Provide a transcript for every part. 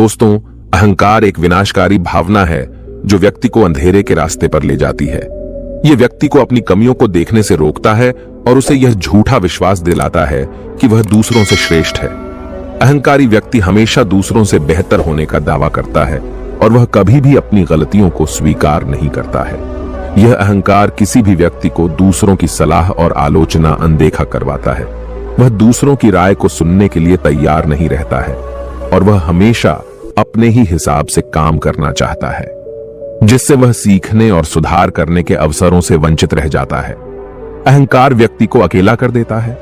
दोस्तों, अहंकार एक विनाशकारी भावना है जो व्यक्ति को अंधेरे के रास्ते पर ले जाती है। यह व्यक्ति को अपनी कमियों को देखने से रोकता है और उसे यह झूठा विश्वास दिलाता है कि वह दूसरों से श्रेष्ठ है। अहंकारी व्यक्ति हमेशा दूसरों से बेहतर होने का दावा करता है और वह कभी भी अपनी गलतियों को स्वीकार नहीं करता है। यह अहंकार किसी भी व्यक्ति को दूसरों की सलाह और आलोचना अनदेखा करवाता है। वह दूसरों की राय को सुनने के लिए तैयार नहीं रहता है और वह हमेशा अपने ही हिसाब से काम करना चाहता है, जिससे वह सीखने और सुधार करने के अवसरों से वंचित रह जाता है। अहंकार व्यक्ति को अकेला कर देता है,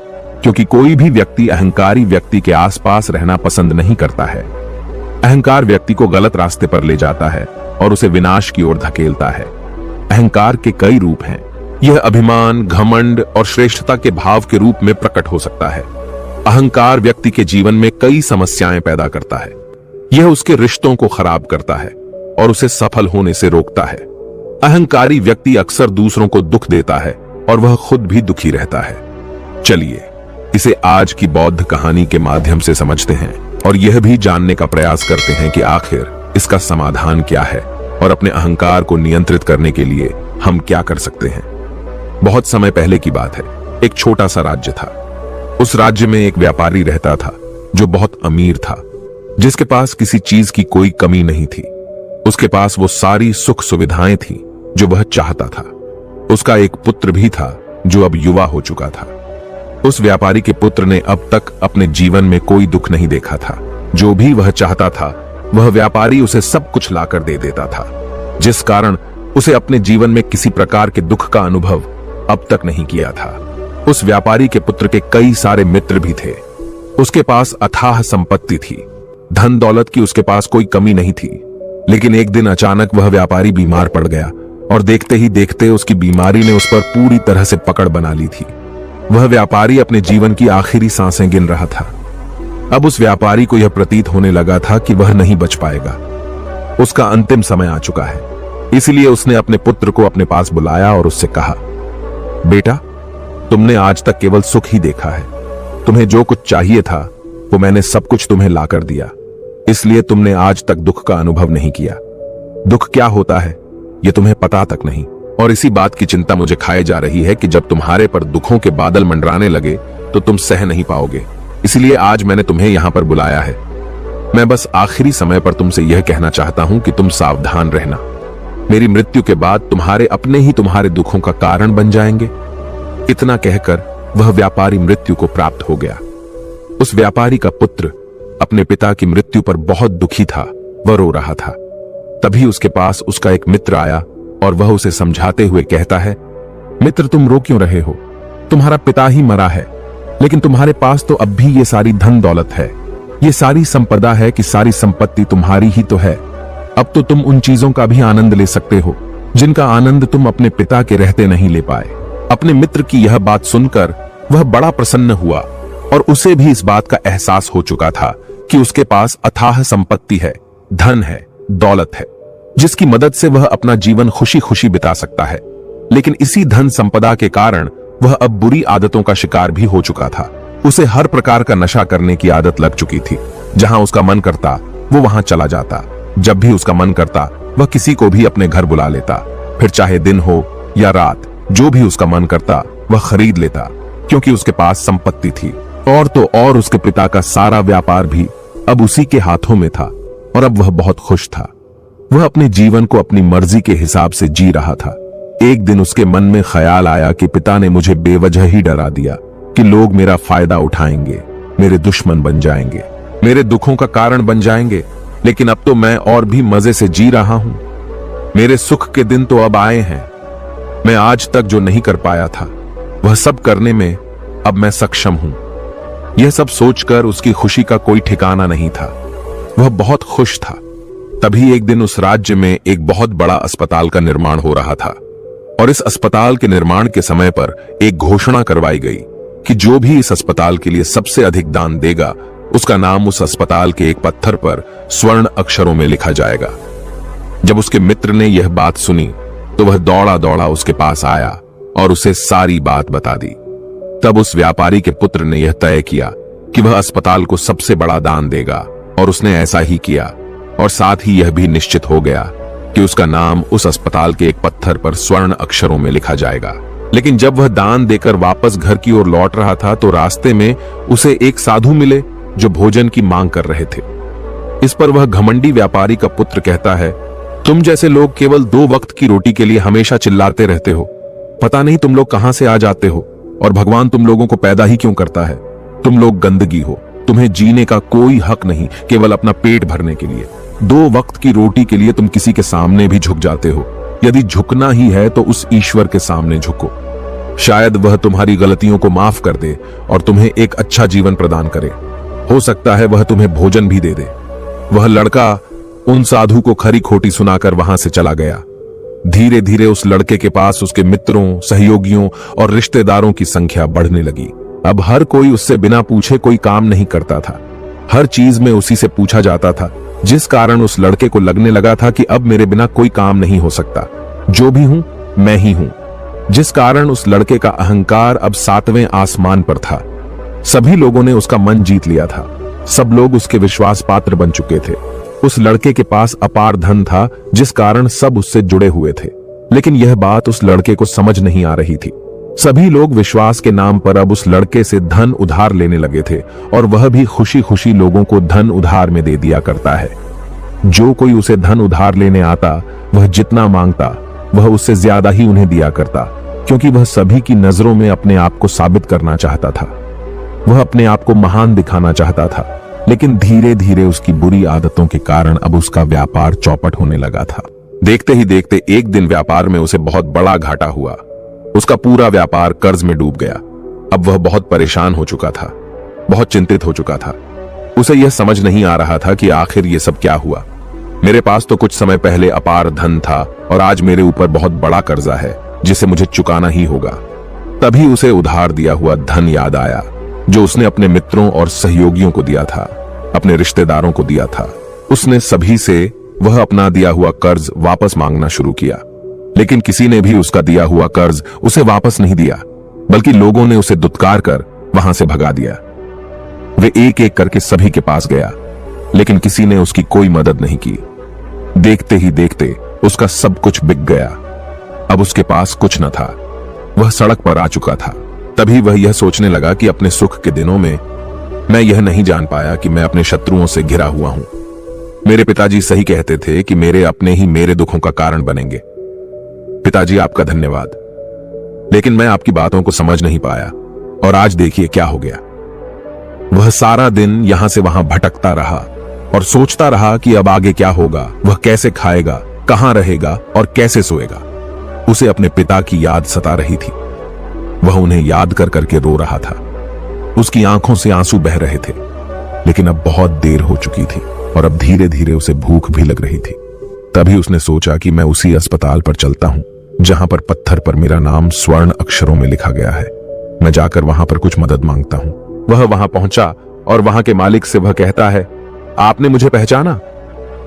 क्योंकि कोई भी व्यक्ति अहंकारी व्यक्ति के आसपास रहना पसंद नहीं करता है। अहंकार व्यक्ति को गलत रास्ते पर ले जाता है और उसे विनाश की ओर धकेलता है। अहंकार के कई रूप हैं। यह अभिमान, घमंड और श्रेष्ठता के भाव के रूप में प्रकट हो सकता है। अहंकार व्यक्ति के जीवन में कई समस्याएं पैदा करता है। यह उसके रिश्तों को खराब करता है और उसे सफल होने से रोकता है। अहंकारी व्यक्ति अक्सर दूसरों को दुख देता है और वह खुद भी दुखी रहता है। चलिए इसे आज की बौद्ध कहानी के माध्यम से समझते हैं और यह भी जानने का प्रयास करते हैं कि आखिर इसका समाधान क्या है और अपने अहंकार को नियंत्रित करने के लिए हम क्या कर सकते हैं। बहुत समय पहले की बात है। एक छोटा सा राज्य था। उस राज्य में एक व्यापारी रहता था जो बहुत अमीर था, जिसके पास किसी चीज की कोई कमी नहीं थी। उसके पास वो सारी सुख सुविधाएं थी जो वह चाहता था। उसका एक पुत्र भी था जो अब युवा हो चुका था। उस व्यापारी के पुत्र ने अब तक अपने जीवन में कोई दुख नहीं देखा था। जो भी वह चाहता था वह व्यापारी उसे सब कुछ लाकर दे देता था, जिस कारण उसे अपने जीवन में किसी प्रकार के दुख का अनुभव अब तक नहीं किया था। उस व्यापारी के पुत्र के कई सारे मित्र भी थे। उसके पास अथाह संपत्ति थी। धन दौलत की उसके पास कोई कमी नहीं थी। लेकिन एक दिन अचानक वह व्यापारी बीमार पड़ गया और देखते ही देखते उसकी बीमारी ने उस पर पूरी तरह से पकड़ बना ली थी। वह व्यापारी अपने जीवन की आखिरी सांसें गिन रहा था। अब उस व्यापारी को यह प्रतीत होने लगा था कि वह नहीं बच पाएगा। उसका अंतिम समय आ चुका है। इसलिए उसने अपने पुत्र को अपने पास बुलाया और उससे कहा, बेटा, तुमने आज तक केवल सुख ही देखा है। तुम्हें जो कुछ चाहिए था वो मैंने सब कुछ तुम्हें लाकर दिया, इसलिए तुमने आज तक दुख का अनुभव नहीं किया। दुख क्या होता है ये तुम्हें पता तक नहीं, और इसी बात की चिंता मुझे खाए जा रही है कि जब तुम्हारे पर दुखों के बादल मंडराने लगे तो तुम सह नहीं पाओगे। इसलिए आज मैंने तुम्हें यहां पर बुलाया है। मैं बस आखिरी समय पर तुमसे यह कहना चाहता हूं कि तुम सावधान रहना। मेरी मृत्यु के बाद तुम्हारे अपने ही तुम्हारे दुखों का कारण बन जाएंगे। इतना कहकर वह व्यापारी मृत्यु को प्राप्त हो गया। उस व्यापारी का पुत्र अपने पिता की मृत्यु पर बहुत दुखी था। वह रो रहा था। तभी उसके पास उसका एक मित्र आया और वह उसे समझाते हुए कहता है, मित्र, तुम रो क्यों रहे हो? तुम्हारा पिता ही मरा है, लेकिन तुम्हारे पास तो अब भी ये सारी धन दौलत है। ये सारी संपदा है कि सारी संपत्ति तुम्हारी ही तो है। अब तो तुम उन चीजों का भी आनंद ले सकते हो जिनका आनंद तुम अपने पिता के रहते नहीं ले पाए। अपने मित्र की यह बात सुनकर वह बड़ा प्रसन्न हुआ और उसे भी इस बात का एहसास हो चुका था कि उसके पास अथाह संपत्ति है, धन है, दौलत है, जिसकी मदद से वह अपना जीवन खुशी खुशी बिता सकता है। लेकिन इसी धन संपदा के कारण वह अब बुरी आदतों का शिकार भी हो चुका था। उसे हर प्रकार का नशा करने की आदत लग चुकी थी। जहां उसका मन करता वो वहां चला जाता। जब भी उसका मन करता वह किसी को भी अपने घर बुला लेता। फिर चाहे दिन हो या रात, जो भी उसका मन करता वह खरीद लेता, क्योंकि उसके पास संपत्ति थी। और तो और उसके पिता का सारा व्यापार भी अब उसी के हाथों में था और अब वह बहुत खुश था। वह अपने जीवन को अपनी मर्जी के हिसाब से जी रहा था। एक दिन उसके मन में ख्याल आया कि पिता ने मुझे बेवजह ही डरा दिया कि लोग मेरा फायदा उठाएंगे, मेरे दुश्मन बन जाएंगे, मेरे दुखों का कारण बन जाएंगे। लेकिन अब तो मैं और भी मजे से जी रहा हूं। मेरे सुख के दिन तो अब आए हैं। मैं आज तक जो नहीं कर पाया था वह सब करने में अब मैं सक्षम हूं। यह सब सोचकर उसकी खुशी का कोई ठिकाना नहीं था। वह बहुत खुश था। तभी एक दिन उस राज्य में एक बहुत बड़ा अस्पताल का निर्माण हो रहा था और इस अस्पताल के निर्माण के समय पर एक घोषणा करवाई गई कि जो भी इस अस्पताल के लिए सबसे अधिक दान देगा उसका नाम उस अस्पताल के एक पत्थर पर स्वर्ण अक्षरों में लिखा जाएगा। जब उसके मित्र ने यह बात सुनी तो वह दौड़ा दौड़ा उसके पास आया और उसे सारी बात बता दी। तब उस व्यापारी के पुत्र ने यह तय किया कि वह अस्पताल को सबसे बड़ा दान देगा और उसने ऐसा ही किया। और साथ ही यह भी निश्चित हो गया कि उसका नाम उस अस्पताल के एक पत्थर पर स्वर्ण अक्षरों में लिखा जाएगा। लेकिन जब वह दान देकर वापस घर की ओर लौट रहा था तो रास्ते में उसे एक साधु मिले जो भोजन की मांग कर रहे थे। इस पर वह घमंडी व्यापारी का पुत्र कहता है, तुम जैसे लोग केवल 2 वक्त की रोटी के लिए हमेशा चिल्लाते रहते हो। पता नहीं तुम लोग कहां से आ जाते हो और भगवान तुम लोगों को पैदा ही क्यों करता है। तुम लोग गंदगी हो, तुम्हें जीने का कोई हक नहीं, केवल अपना पेट भरने के लिए। 2 वक्त की रोटी के लिए तुम किसी के सामने भी झुक जाते हो। यदि झुकना ही है तो उस ईश्वर के सामने झुको। शायद वह तुम्हारी गलतियों को माफ कर दे और तुम्हें एक अच्छा जीवन प्रदान करे। हो सकता है वह तुम्हें भोजन भी दे दे। वह लड़का उन साधु को खरी खोटी सुनाकर वहां से चला गया। धीरे धीरे उस लड़के के पास उसके मित्रों, सहयोगियों और रिश्तेदारों की संख्या बढ़ने लगी। अब हर कोई उससे बिना पूछे कोई काम नहीं करता था। हर चीज में उसी से पूछा जाता था, जिस कारण उस लड़के को लगने लगा था कि अब मेरे बिना कोई काम नहीं हो सकता। जो भी हूं मैं ही हूं। जिस कारण उस लड़के का अहंकार अब 7वें आसमान पर था। सभी लोगों ने उसका मन जीत लिया था। सब लोग उसके विश्वास पात्र बन चुके थे। उस लड़के के पास अपार धन था, जिस कारण सब उससे जुड़े हुए थे। लेकिन यह बात उस लड़के को समझ नहीं आ रही थी। सभी लोग विश्वास के नाम पर अब उस लड़के से धन उधार लेने लगे थे और वह भी खुशी खुशी लोगों को धन उधार में दे दिया करता है। जो कोई उसे धन उधार लेने आता, वह जितना मांगता वह उससे ज्यादा ही उन्हें दिया करता, क्योंकि वह सभी की नजरों में अपने आप को साबित करना चाहता था। वह अपने आप को महान दिखाना चाहता था। लेकिन धीरे धीरे उसकी बुरी आदतों के कारण अब उसका व्यापार चौपट होने लगा था। देखते ही देखते एक दिन व्यापार में उसे बहुत बड़ा घाटा हुआ। उसका पूरा व्यापार कर्ज में डूब गया। अब वह बहुत परेशान हो चुका था, बहुत चिंतित हो चुका था। उसे यह समझ नहीं आ रहा था कि आखिर ये सब क्या हुआ। मेरे पास तो कुछ समय पहले अपार धन था और आज मेरे ऊपर बहुत बड़ा कर्जा है जिसे मुझे चुकाना ही होगा। तभी उसे उधार दिया हुआ धन याद आया, जो उसने अपने मित्रों और सहयोगियों को दिया था, अपने रिश्तेदारों को दिया था। उसने सभी से वह अपना दिया हुआ कर्ज वापस मांगना शुरू किया, लेकिन किसी ने भी उसका दिया हुआ कर्ज उसे वापस नहीं दिया, बल्कि लोगों ने उसे दुत्कार कर वहां से भगा दिया। वे एक एक करके सभी के पास गया, लेकिन किसी ने उसकी कोई मदद नहीं की। देखते ही देखते उसका सब कुछ बिक गया। अब उसके पास कुछ न था। वह सड़क पर आ चुका था। तभी वह यह सोचने लगा कि अपने सुख के दिनों में मैं यह नहीं जान पाया कि मैं अपने शत्रुओं से घिरा हुआ हूं। मेरे पिताजी सही कहते थे कि मेरे अपने ही मेरे दुखों का कारण बनेंगे। पिताजी, आपका धन्यवाद, लेकिन मैं आपकी बातों को समझ नहीं पाया और आज देखिए क्या हो गया। वह सारा दिन यहां से वहां भटकता रहा और सोचता रहा कि अब आगे क्या होगा, वह कैसे खाएगा, कहां रहेगा और कैसे सोएगा। उसे अपने पिता की याद सता रही थी। वह उन्हें याद कर करके रो रहा था। उसकी आंखों से आंसू बह रहे थे, लेकिन अब बहुत देर हो चुकी थी और अब धीरे धीरे उसे भूख भी लग रही थी। तभी उसने सोचा कि मैं उसी अस्पताल पर चलता हूं जहां पर पत्थर पर मेरा नाम स्वर्ण अक्षरों में लिखा गया है। मैं जाकर वहां पर कुछ मदद मांगता हूं। वह वहां पहुंचा और वहां के मालिक से वह कहता है, आपने मुझे पहचाना?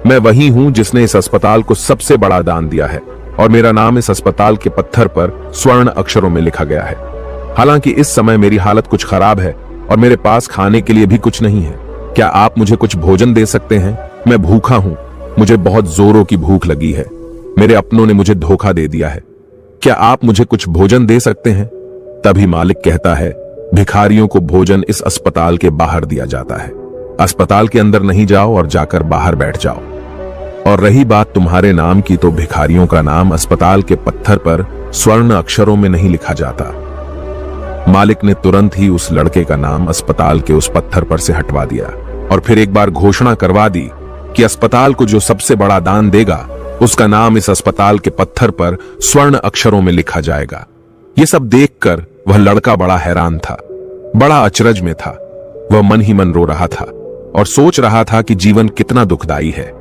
मैं वही हूं जिसने इस अस्पताल को सबसे बड़ा दान दिया है और मेरा नाम इस अस्पताल के पत्थर पर स्वर्ण अक्षरों में लिखा गया है। हालांकि इस समय मेरी हालत कुछ खराब है और मेरे पास खाने के लिए भी कुछ नहीं है। क्या आप मुझे कुछ भोजन दे सकते हैं? मैं भूखा हूं, मुझे बहुत जोरों की भूख लगी है। मेरे अपनों ने मुझे धोखा दे दिया है। क्या आप मुझे कुछ भोजन दे सकते हैं? तभी मालिक कहता है, भिखारियों को भोजन इस अस्पताल के बाहर दिया जाता है। अस्पताल के अंदर नहीं जाओ और जाकर बाहर बैठ जाओ। और रही बात तुम्हारे नाम की, तो भिखारियों का नाम अस्पताल के पत्थर पर स्वर्ण अक्षरों में नहीं लिखा जाता। मालिक ने तुरंत ही उस लड़के का नाम अस्पताल के उस पत्थर पर से हटवा दिया और फिर एक बार घोषणा करवा दी कि अस्पताल को जो सबसे बड़ा दान देगा, उसका नाम इस अस्पताल के पत्थर पर स्वर्ण अक्षरों में लिखा जाएगा। ये सब देखकर वह लड़का बड़ा हैरान था, बड़ा अचरज में था। वह मन ही मन रो रहा था और सोच रहा था कि जीवन कितना दुखदाई है।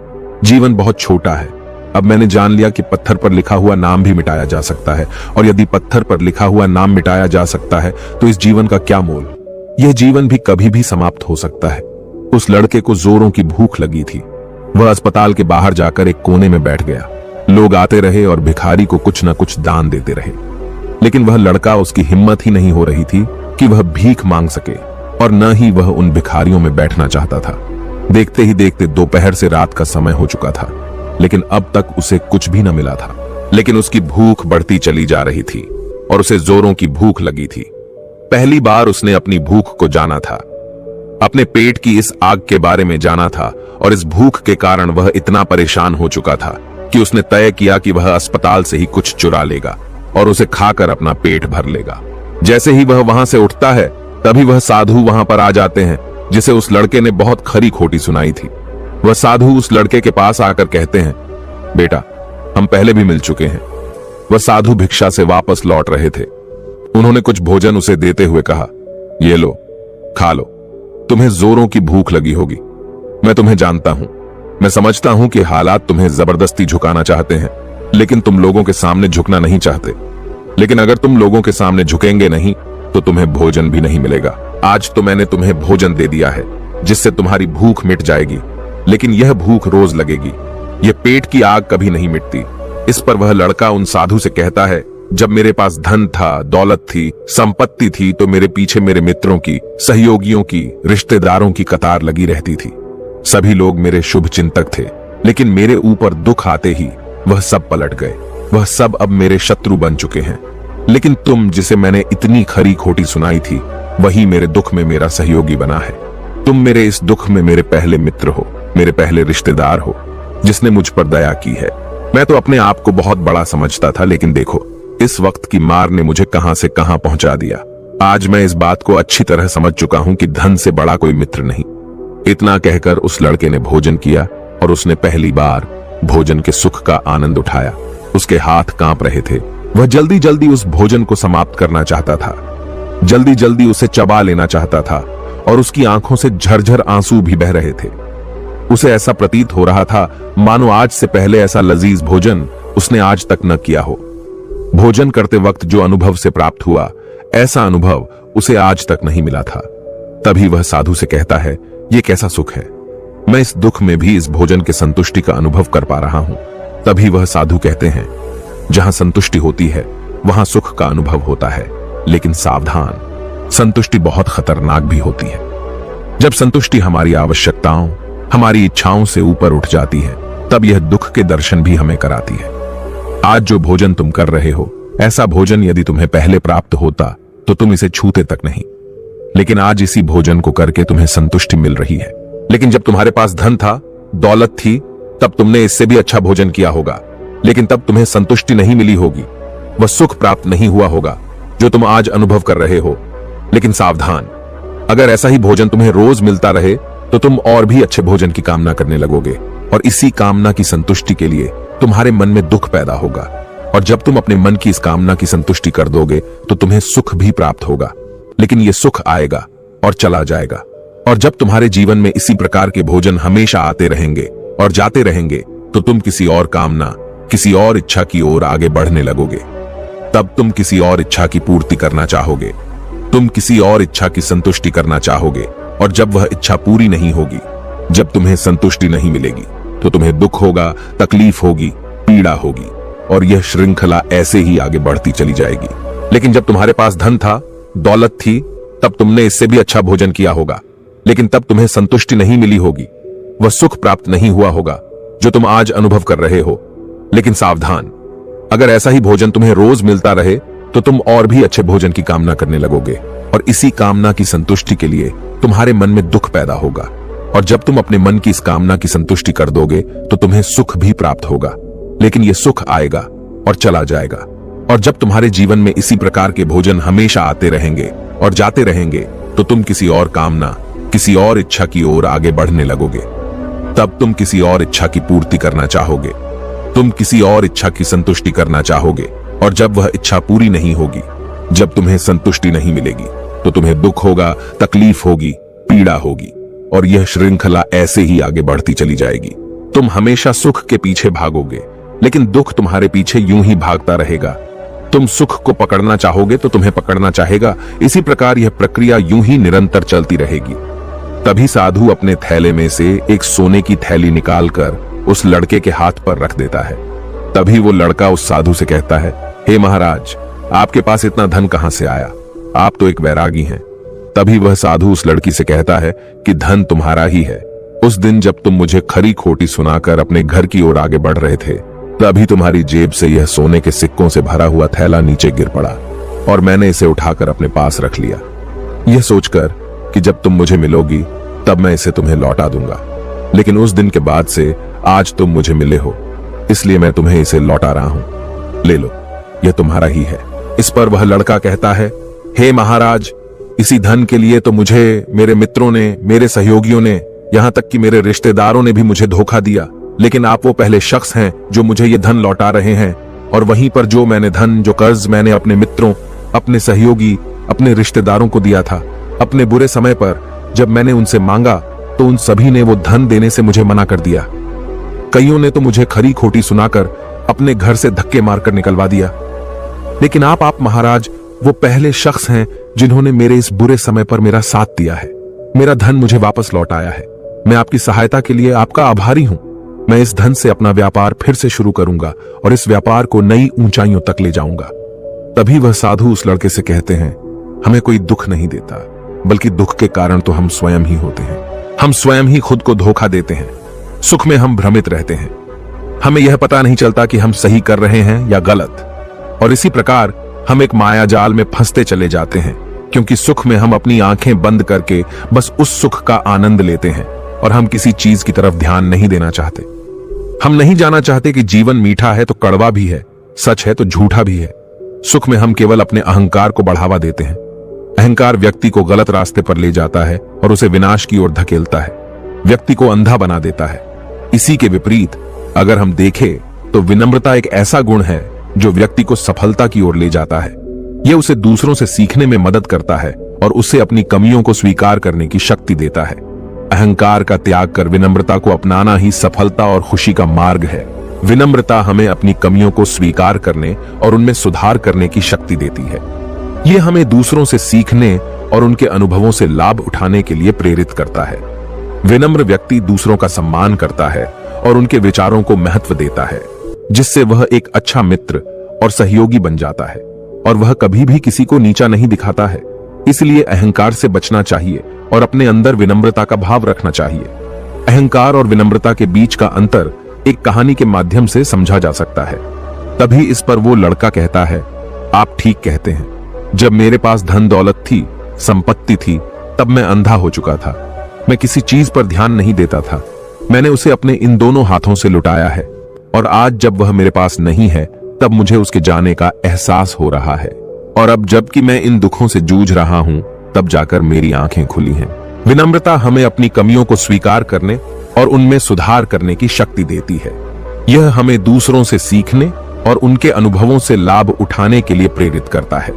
जीवन बहुत छोटा है। अब मैंने जान लिया कि पत्थर पर लिखा हुआ नाम भी मिटाया जा सकता है, और यदि पत्थर पर लिखा हुआ नाम मिटाया जा सकता है तो इस जीवन का क्या मोल। यह जीवन भी कभी भी समाप्त हो सकता है। उस लड़के को जोरों की भूख लगी थी। वह अस्पताल के बाहर जाकर एक कोने में बैठ गया। लोग आते रहे और भिखारी को कुछ न कुछ दान देते रहे, लेकिन वह लड़का, उसकी हिम्मत ही नहीं हो रही थी कि वह भीख मांग सके, और न ही वह उन भिखारियों में बैठना चाहता था। देखते ही देखते दोपहर से रात का समय हो चुका था, लेकिन अब तक उसे कुछ भी न मिला था। लेकिन उसकी भूख बढ़ती चली जा रही थी और उसे जोरों की भूख लगी थी। पहली बार उसने अपनी भूख को जाना था, अपने पेट की इस आग के बारे में जाना था, और इस भूख के कारण वह इतना परेशान हो चुका था कि उसने तय किया कि वह अस्पताल से ही कुछ चुरा लेगा और उसे खाकर अपना पेट भर लेगा। जैसे ही वह वहां से उठता है, तभी वह साधु वहां पर आ जाते हैं, जिसे उस लड़के ने बहुत खरी खोटी सुनाई थी। वह साधु उस लड़के के पास आकर कहते हैं, बेटा, हम पहले भी मिल चुके हैं। वह साधु भिक्षा से वापस लौट रहे थे। उन्होंने कुछ भोजन उसे देते हुए कहा, ये लो, खा लो, तुम्हें जोरों की भूख लगी होगी। मैं तुम्हें जानता हूं, मैं समझता हूं कि हालात तुम्हें जबरदस्ती झुकाना चाहते हैं, लेकिन तुम लोगों के सामने झुकना नहीं चाहते। लेकिन अगर तुम लोगों के सामने झुकेंगे नहीं तो तुम्हें भोजन भी नहीं मिलेगा। आज तो मैंने तुम्हें भोजन दे दिया है, जिससे तुम्हारी भूख मिट जाएगी, लेकिन यह भूख रोज लगेगी। यह पेट की आग कभी नहीं मिटती। इस पर वह लड़का उन साधु से कहता है, जब मेरे पास धन था, दौलत थी, संपत्ति थी, तो मेरे पीछे मेरे मित्रों की, सहयोगियों की, रिश्तेदारों की कतार लगी रहती थी। सभी लोग मेरे शुभ चिंतक थे, लेकिन मेरे ऊपर दुख आते ही वह सब पलट गए। वह सब अब मेरे शत्रु बन चुके हैं। लेकिन तुम, जिसे मैंने इतनी खरी खोटी सुनाई थी, वही मेरे दुख में मेरा सहयोगी बना है। तुम मेरे इस दुख में मेरे पहले मित्र हो, मेरे पहले रिश्तेदार हो, जिसने मुझ पर दया की है। मैं तो अपने आप को बहुत बड़ा समझता था, लेकिन देखो, इस वक्त की मार ने मुझे कहां से कहां पहुंचा दिया। आज मैं इस बात को अच्छी तरह समझ चुका हूं कि धन से बड़ा कोई मित्र नहीं। इतना कहकर उस लड़के ने भोजन किया और उसने पहली बार भोजन के सुख का आनंद उठाया। उसके हाथ कांप रहे थे। वह जल्दी जल्दी उस भोजन को समाप्त करना चाहता था, जल्दी जल्दी उसे चबा लेना चाहता था, और उसकी आंखों से झरझर आंसू भी बह रहे थे। उसे ऐसा प्रतीत हो रहा था मानो आज से पहले ऐसा लजीज भोजन उसने आज तक न किया हो। भोजन करते वक्त जो अनुभव से प्राप्त हुआ, ऐसा अनुभव उसे आज तक नहीं मिला था। तभी वह साधु से कहता है, ये कैसा सुख है, मैं इस दुख में भी इस भोजन के संतुष्टि का अनुभव कर पा रहा हूं। तभी वह साधु कहते हैं, जहां संतुष्टि होती है वहां सुख का अनुभव होता है, लेकिन सावधान, संतुष्टि बहुत खतरनाक भी होती है। जब संतुष्टि हमारी आवश्यकताओं, हमारी इच्छाओं से ऊपर उठ जाती है, तब यह दुख के दर्शन भी हमें कराती है। आज जो भोजन तुम कर रहे हो, ऐसा भोजन यदि तुम्हें पहले प्राप्त होता तो तुम इसे छूते तक नहीं। लेकिन आज इसी भोजन को करके तुम्हें संतुष्टि मिल रही है। लेकिन जब तुम्हारे पास धन था, दौलत थी, तब तुमने इससे भी अच्छा भोजन किया होगा, लेकिन तब तुम्हें संतुष्टि नहीं मिली होगी, वह सुख प्राप्त नहीं हुआ होगा जो तुम आज अनुभव कर रहे हो। लेकिन सावधान, अगर ऐसा ही भोजन तुम्हें रोज मिलता रहे तो तुम और भी अच्छे भोजन की कामना करने लगोगे, और इसी कामना की संतुष्टि के लिए तुम्हारे मन में दुख पैदा होगा। और जब तुम अपने मन की इस कामना की संतुष्टि कर दोगे तो तुम्हें सुख भी प्राप्त होगा, लेकिन यह सुख आएगा और चला जाएगा। और जब तुम्हारे जीवन में इसी प्रकार के भोजन हमेशा आते रहेंगे और जाते रहेंगे, तो तुम किसी और कामना, किसी और इच्छा की ओर आगे बढ़ने लगोगे। तब तुम किसी और इच्छा की पूर्ति करना चाहोगे, तुम किसी और इच्छा की संतुष्टि करना चाहोगे, और जब वह इच्छा पूरी नहीं होगी, जब तुम्हें संतुष्टि नहीं मिलेगी, तो तुम्हें दुख होगा, तकलीफ होगी, पीड़ा होगी, और यह श्रृंखला ऐसे ही आगे बढ़ती चली जाएगी। लेकिन जब तुम्हारे पास धन था, दौलत थी, तब तुमने इससे भी अच्छा भोजन किया होगा, लेकिन तब तुम्हें संतुष्टि नहीं मिली होगी, वह सुख प्राप्त नहीं हुआ होगा जो तुम आज अनुभव कर रहे हो। लेकिन सावधान, अगर ऐसा ही भोजन तुम्हें रोज मिलता रहे तो तुम और भी अच्छे भोजन की कामना करने लगोगे, और इसी कामना की संतुष्टि के लिए तुम्हारे मन में दुख पैदा होगा। और जब तुम अपने मन की इस कामना की संतुष्टि कर दोगे तो तुम्हें सुख भी प्राप्त होगा, लेकिन यह सुख आएगा और चला जाएगा। और जब तुम्हारे जीवन में इसी प्रकार के भोजन हमेशा आते रहेंगे और जाते रहेंगे, तो तुम किसी और कामना, किसी और इच्छा की ओर आगे बढ़ने लगोगे। तब तुम किसी और इच्छा की पूर्ति करना चाहोगे, तुम किसी और इच्छा की संतुष्टि करना चाहोगे, और जब वह इच्छा पूरी नहीं होगी, जब तुम्हें संतुष्टि नहीं मिलेगी, तो तुम्हें दुख होगा, तकलीफ होगी, पीड़ा होगी, और यह श्रृंखला ऐसे ही आगे बढ़ती चली जाएगी। तुम हमेशा सुख के पीछे भागोगे, लेकिन दुख तुम्हारे पीछे यूं ही भागता रहेगा। तुम सुख को पकड़ना चाहोगे तो तुम्हें पकड़ना चाहेगा। इसी प्रकार यह प्रक्रिया यूं ही निरंतर चलती रहेगी। तभी साधु अपने थैले में से एक सोने की थैली निकालकर उस लड़के के हाथ पर रख देता है। तभी वो लड़का उस साधु से कहता है, हे महाराज, आपके पास इतना धन कहां से आया? आप तो एक वैरागी हैं। तभी वह साधु उस लड़की से कहता है कि धन तुम्हारा ही है, उस दिन जब तुम मुझे खरी खोटी सुनाकर अपने घर की ओर आगे बढ़ रहे थे, तभी तुम्हारी जेब से यह सोने के सिक्कों से भरा हुआ थैला नीचे गिर पड़ा और मैंने इसे उठाकर अपने पास रख लिया, यह सोचकर कि जब तुम मुझे मिलोगी तब मैं इसे तुम्हें लौटा दूंगा। लेकिन उस दिन के बाद से आज तुम मुझे मिले हो, इसलिए मैं तुम्हें इसे लौटा रहा हूं। ले लो, यह तुम्हारा ही है। इस पर वह लड़का कहता है, हे महाराज, इसी धन के लिए तो मुझे मेरे मित्रों ने, मेरे सहयोगियों ने, यहां तक कि मेरे रिश्तेदारों ने भी मुझे धोखा दिया। लेकिन आप वो पहले शख्स हैं जो मुझे ये धन लौटा रहे हैं। और वहीं पर जो मैंने धन, जो कर्ज मैंने अपने मित्रों, अपने सहयोगी, अपने रिश्तेदारों को दिया था, अपने बुरे समय पर जब मैंने उनसे मांगा तो उन सभी ने वो धन देने से मुझे मना कर दिया। कईयों ने तो मुझे खरी खोटी सुनाकर अपने घर से धक्के मारकर निकलवा दिया। लेकिन आप महाराज वो पहले शख्स हैं जिन्होंने मेरे इस बुरे समय पर मेरा साथ दिया है, मेरा धन मुझे वापस लौटाया है। मैं आपकी सहायता के लिए आपका आभारी हूं। मैं इस धन से अपना व्यापार फिर से शुरू करूंगा और इस व्यापार को नई ऊंचाइयों तक ले जाऊंगा। तभी वह साधु उस लड़के से कहते हैं, हमें कोई दुख नहीं देता, बल्कि दुख के कारण तो हम स्वयं ही होते हैं। हम स्वयं ही खुद को धोखा देते हैं। सुख में हम भ्रमित रहते हैं, हमें यह पता नहीं चलता कि हम सही कर रहे हैं या गलत। और इसी प्रकार हम एक माया जाल में फंसते चले जाते हैं, क्योंकि सुख में हम अपनी आंखें बंद करके बस उस सुख का आनंद लेते हैं और हम किसी चीज की तरफ ध्यान नहीं देना चाहते। हम नहीं जाना चाहते कि जीवन मीठा है तो कड़वा भी है, सच है तो झूठा भी है। सुख में हम केवल अपने अहंकार को बढ़ावा देते हैं। अहंकार व्यक्ति को गलत रास्ते पर ले जाता है और उसे विनाश की ओर धकेलता है, व्यक्ति को अंधा बना देता है। इसी के विपरीत अगर हम देखें तो विनम्रता एक ऐसा गुण है जो व्यक्ति को सफलता की ओर ले जाता है। यह उसे दूसरों से सीखने में मदद करता है और उसे अपनी कमियों को स्वीकार करने की शक्ति देता है। अहंकार का त्याग कर विनम्रता को अपनाना ही सफलता और खुशी का मार्ग है। विनम्रता हमें अपनी कमियों को स्वीकार करने और उनमें सुधार करने की शक्ति देती है। यह हमें दूसरों से सीखने और उनके अनुभवों से लाभ उठाने के लिए प्रेरित करता है। विनम्र व्यक्ति दूसरों का सम्मान करता है और उनके विचारों को महत्व देता है, जिससे वह एक अच्छा मित्र और सहयोगी बन जाता है और वह कभी भी किसी को नीचा नहीं दिखाता है। इसलिए अहंकार से बचना चाहिए और अपने अंदर विनम्रता का भाव रखना चाहिए। अहंकार और विनम्रता के बीच का अंतर एक कहानी के माध्यम से समझा जा सकता है। तभी इस पर वो लड़का कहता है, आप ठीक कहते हैं, जब मेरे पास धन दौलत थी, संपत्ति थी, तब मैं अंधा हो चुका था। मैं किसी चीज पर ध्यान नहीं देता था। मैंने उसे अपने इन दोनों हाथों से लुटाया है और आज जब वह मेरे पास नहीं है तब मुझे उसके जाने का एहसास हो रहा है। और अब जबकि मैं इन दुखों से जूझ रहा हूं तब जाकर मेरी आंखें खुली हैं। विनम्रता हमें अपनी कमियों को स्वीकार करने और उनमें सुधार करने की शक्ति देती है। यह हमें दूसरों से सीखने और उनके अनुभवों से लाभ उठाने के लिए प्रेरित करता है।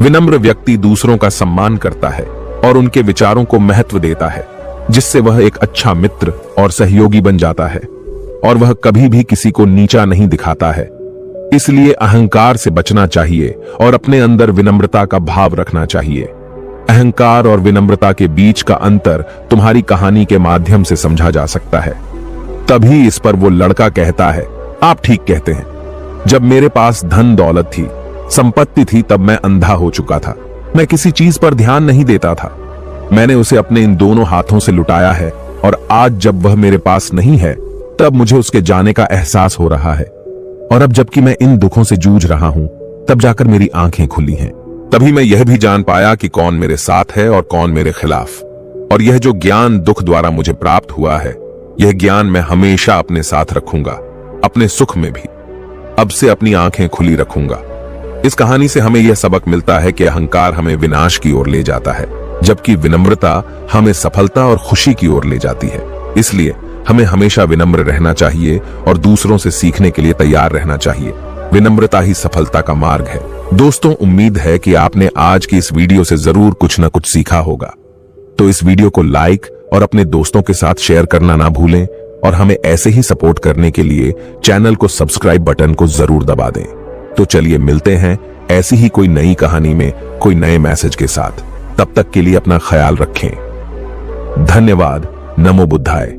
विनम्र व्यक्ति दूसरों का सम्मान करता है और उनके विचारों को महत्व देता है, जिससे वह एक अच्छा मित्र और सहयोगी बन जाता है और वह कभी भी किसी को नीचा नहीं दिखाता है। इसलिए अहंकार से बचना चाहिए और अपने अंदर विनम्रता का भाव रखना चाहिए। अहंकार और विनम्रता के बीच का अंतर तुम्हारी कहानी के माध्यम से समझा जा सकता है। तभी इस पर वो लड़का कहता है, आप ठीक कहते हैं, जब मेरे पास धन दौलत थी, संपत्ति थी, तब मैं अंधा हो चुका था। मैं किसी चीज पर ध्यान नहीं देता था। मैंने उसे अपने इन दोनों हाथों से लुटाया है और आज जब वह मेरे पास नहीं है तब मुझे उसके जाने का एहसास हो रहा है। और अब जबकि मैं इन दुखों से जूझ रहा हूं तब जाकर मेरी आंखें खुली हैं। तभी मैं यह भी जान पाया कि कौन मेरे साथ है और कौन मेरे खिलाफ। और यह जो ज्ञान दुख द्वारा मुझे प्राप्त हुआ है, यह ज्ञान मैं हमेशा अपने साथ रखूंगा, अपने सुख में भी। अब से अपनी आंखें खुली रखूंगा। इस कहानी से हमें यह सबक मिलता है कि अहंकार हमें विनाश की ओर ले जाता है, जबकि विनम्रता हमें सफलता और खुशी की ओर ले जाती है। इसलिए हमें हमेशा विनम्र रहना चाहिए और दूसरों से सीखने के लिए तैयार रहना चाहिए। विनम्रता ही सफलता का मार्ग है। दोस्तों, उम्मीद है कि आपने आज की इस वीडियो से जरूर कुछ न कुछ सीखा होगा। तो इस वीडियो को लाइक और अपने दोस्तों के साथ शेयर करना ना भूलें और हमें ऐसे ही सपोर्ट करने के लिए चैनल को सब्सक्राइब बटन को जरूर दबा दें। तो चलिए मिलते हैं ऐसी ही कोई नई कहानी में कोई नए मैसेज के साथ। तब तक के लिए अपना ख्याल रखें। धन्यवाद। नमो बुद्धाय।